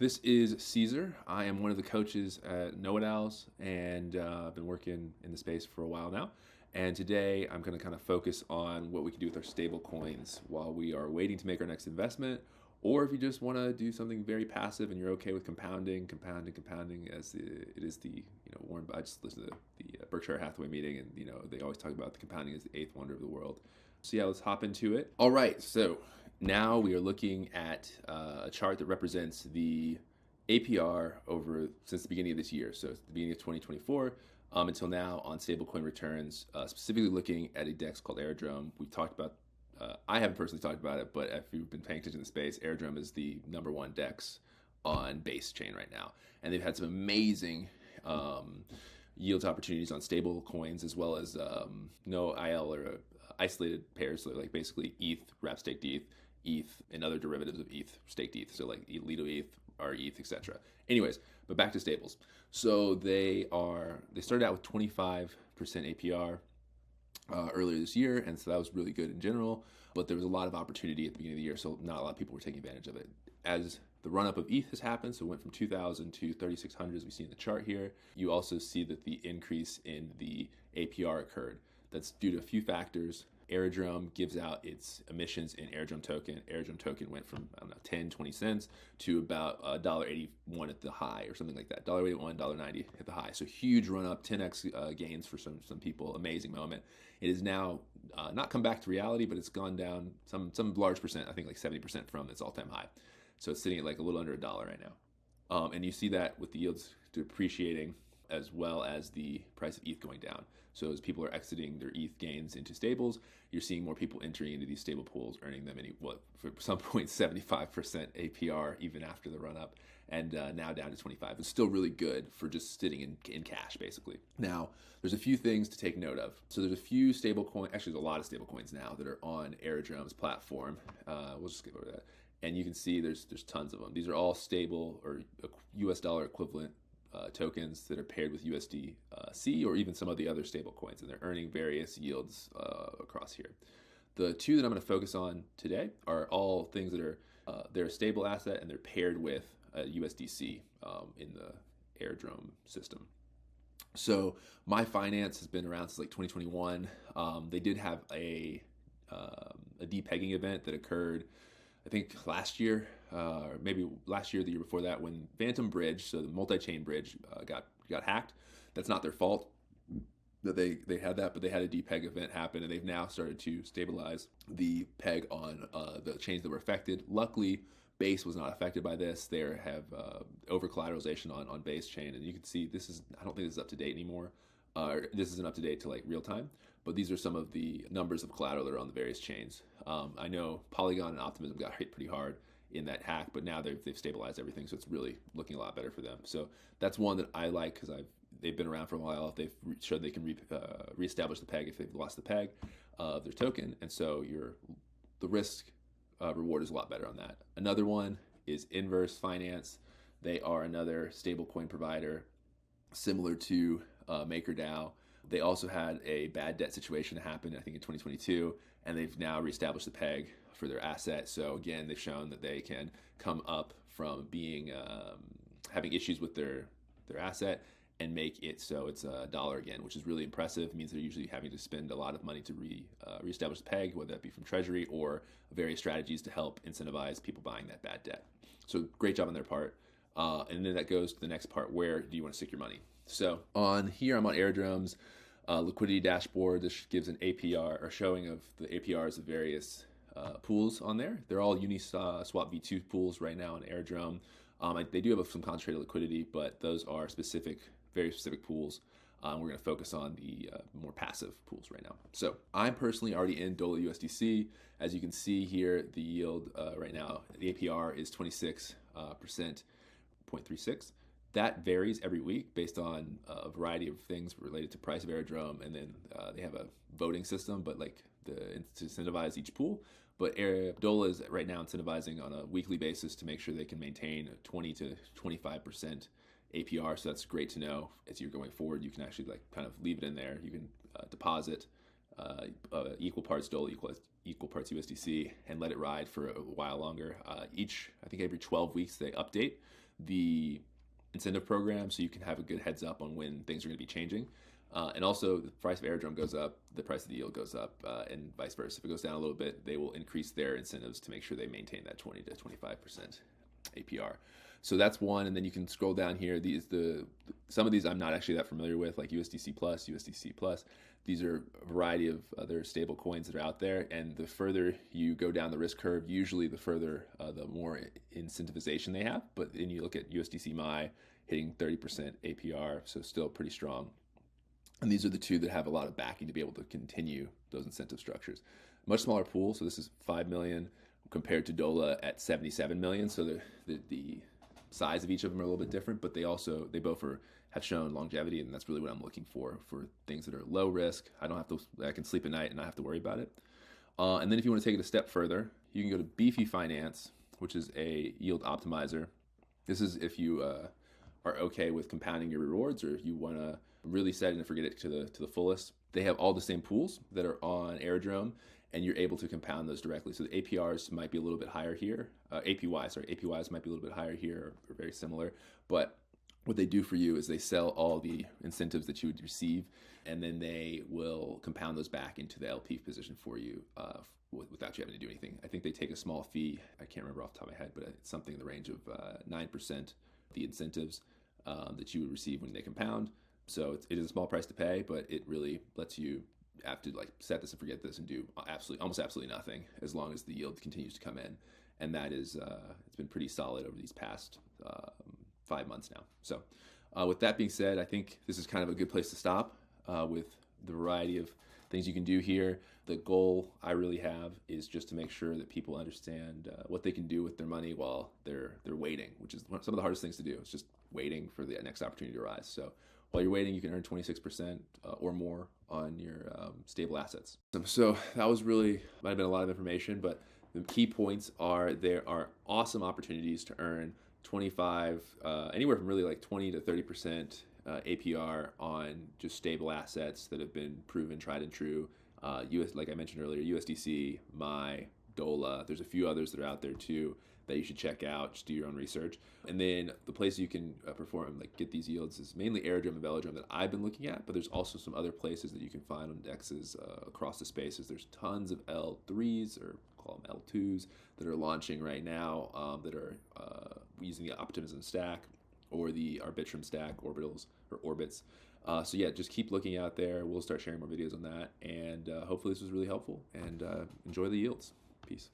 This is Caesar. I am one of the coaches at Know It Owls, and I've been working in the space for a while now. And today I'm going to kind of focus on what we can do with our stable coins while we are waiting to make our next investment, or if you just want to do something very passive and you're okay with compounding, as it is the Warren. I just listened to the Berkshire Hathaway meeting, and they always talk about the compounding as the eighth wonder of the world. So yeah, let's hop into it. All right, so now we are looking at a chart that represents the APR since the beginning of this year. So it's the beginning of 2024 until now on Stablecoin Returns, specifically looking at a DEX called Aerodrome. We've talked about, I haven't personally talked about it, but if you've been paying attention to the space, Aerodrome is the number one DEX on base chain right now. And they've had some amazing yields opportunities on stable coins, as well as no IL or isolated pairs, so like basically ETH, wrap staked ETH, and other derivatives of ETH, staked ETH, so like Lido ETH, R ETH, etc. Anyways, but back to stables. So they started out with 25% APR earlier this year, and so that was really good in general, but there was a lot of opportunity at the beginning of the year, so not a lot of people were taking advantage of it. As the run-up of ETH has happened, so it went from 2,000 to 3,600 as we see in the chart here, you also see that the increase in the APR occurred. That's due to a few factors. Aerodrome gives out its emissions in Aerodrome token. Aerodrome token went from, 10, 20 cents to about $1.81 at the high, or something like that. $1.81, $1.90 at the high. So huge run up, 10x gains for some people. Amazing moment. It is now not come back to reality, but it's gone down some large percent, I think like 70% from its all-time high. So it's sitting at like a little under $1 right now. And you see that with the yields depreciating, as well as the price of ETH going down. So as people are exiting their ETH gains into stables, you're seeing more people entering into these stable pools, earning them for some point 75% APR even after the run up, and now down to 25. It's still really good for just sitting in cash, basically. Now, there's a few things to take note of. So there's a few stable coins, actually there's a lot of stable coins now that are on Aerodrome's platform. We'll just skip over that. And you can see there's tons of them. These are all stable or US dollar equivalent tokens that are paired with USDC or even some of the other stable coins, and they're earning various yields across here. The two that I'm going to focus on today are all things that are they're a stable asset and they're paired with USDC in the Aerodrome system. So maplefinance has been around since like 2021. They did have a depegging event that occurred, I think last year, or maybe last year, the year before that, when Phantom Bridge, so the multi-chain bridge, got hacked. That's not their fault that they had that, but they had a depeg event happen, and they've now started to stabilize the peg on the chains that were affected. Luckily, Base was not affected by this. They have over collateralization on Base chain, and you can see I don't think this is up to date anymore. This isn't up to date to like real time, but these are some of the numbers of collateral that are on the various chains. I know Polygon and Optimism got hit pretty hard in that hack, but now they've stabilized everything, so it's really looking a lot better for them. So that's one that I like because they've been around for a while. They've showed they can reestablish the peg if they've lost the peg of their token, and so the risk reward is a lot better on that. Another one is Inverse Finance. They are another stablecoin provider similar to MakerDAO. They also had a bad debt situation happen, I think in 2022, and they've now reestablished the peg for their asset. So again, they've shown that they can come up from being having issues with their asset and make it so it's $1 again, which is really impressive. It means they're usually having to spend a lot of money to reestablish the peg, whether that be from Treasury or various strategies to help incentivize people buying that bad debt. So great job on their part. And then that goes to the next part: where do you want to stick your money? So on here, I'm on Aerodrome's Liquidity Dashboard. This gives an APR or showing of the APRs of various pools on there. They're all uniswap v2 pools right now on Aerodrome. They do have some concentrated liquidity, but those are very specific pools. We're going to focus on the more passive pools right now. So I'm personally already in DOLA USDC. As you can see here, the yield right now, the APR is 26%, 0.36. That varies every week based on a variety of things related to price of Aerodrome, and then they have a voting system, but to incentivize each pool. But DOLA is right now incentivizing on a weekly basis to make sure they can maintain 20 to 25% APR. So that's great to know as you're going forward. You can actually kind of leave it in there. You can deposit equal parts DOLA, equal parts USDC, and let it ride for a while longer. I think every 12 weeks they update the incentive program so you can have a good heads up on when things are going to be changing. And also, the price of Aerodrome goes up, the price of the yield goes up, and vice versa. If it goes down a little bit, they will increase their incentives to make sure they maintain that 20 to 25% APR. So that's one, and then you can scroll down here. Some of these I'm not actually that familiar with, like USDC Plus, USDC Plus. These are a variety of other stable coins that are out there, and the further you go down the risk curve, usually the further, the more incentivization they have. But then you look at USDC MI hitting 30% APR, so still pretty strong. And these are the two that have a lot of backing to be able to continue those incentive structures. Much smaller pool, so this is 5 million compared to DOLA at 77 million. So the size of each of them are a little bit different, but they both have shown longevity, and that's really what I'm looking for things that are low risk. I can sleep at night and not have to worry about it. And then if you want to take it a step further, you can go to Beefy Finance, which is a yield optimizer. This is if you are okay with compounding your rewards, or if you want to really set it and forget it to the fullest. They have all the same pools that are on Aerodrome, and you're able to compound those directly. So the APRs might be a little bit higher here. APYs might be a little bit higher here, or very similar. But what they do for you is they sell all the incentives that you would receive, and then they will compound those back into the LP position for you without you having to do anything. I think they take a small fee. I can't remember off the top of my head, but it's something in the range of 9% the incentives that you would receive when they compound. So it is a small price to pay, but it really lets you have to set this and forget this and do almost absolutely nothing as long as the yield continues to come in. And that is, it's been pretty solid over these past 5 months now. So with that being said, I think this is kind of a good place to stop with the variety of things you can do here. The goal I really have is just to make sure that people understand what they can do with their money while they're waiting, which is some of the hardest things to do. It's just waiting for the next opportunity to arise. So while you're waiting, you can earn 26% or more on your stable assets. So that might have been a lot of information, but the key points are there are awesome opportunities to earn 25, anywhere from really 20 to 30% APR on just stable assets that have been proven tried and true. Like I mentioned earlier, USDC, MI, DOLA. There's a few others that are out there too that you should check out. Just do your own research. And then the place you can get these yields is mainly Aerodrome and Velodrome that I've been looking at, but there's also some other places that you can find on indexes across the spaces. There's tons of L3s, or call them L2s, that are launching right now that are using the optimism stack or the arbitrum stack, orbits. So yeah, just keep looking out there. We'll start sharing more videos on that, and hopefully this was really helpful, and enjoy the yields. Peace.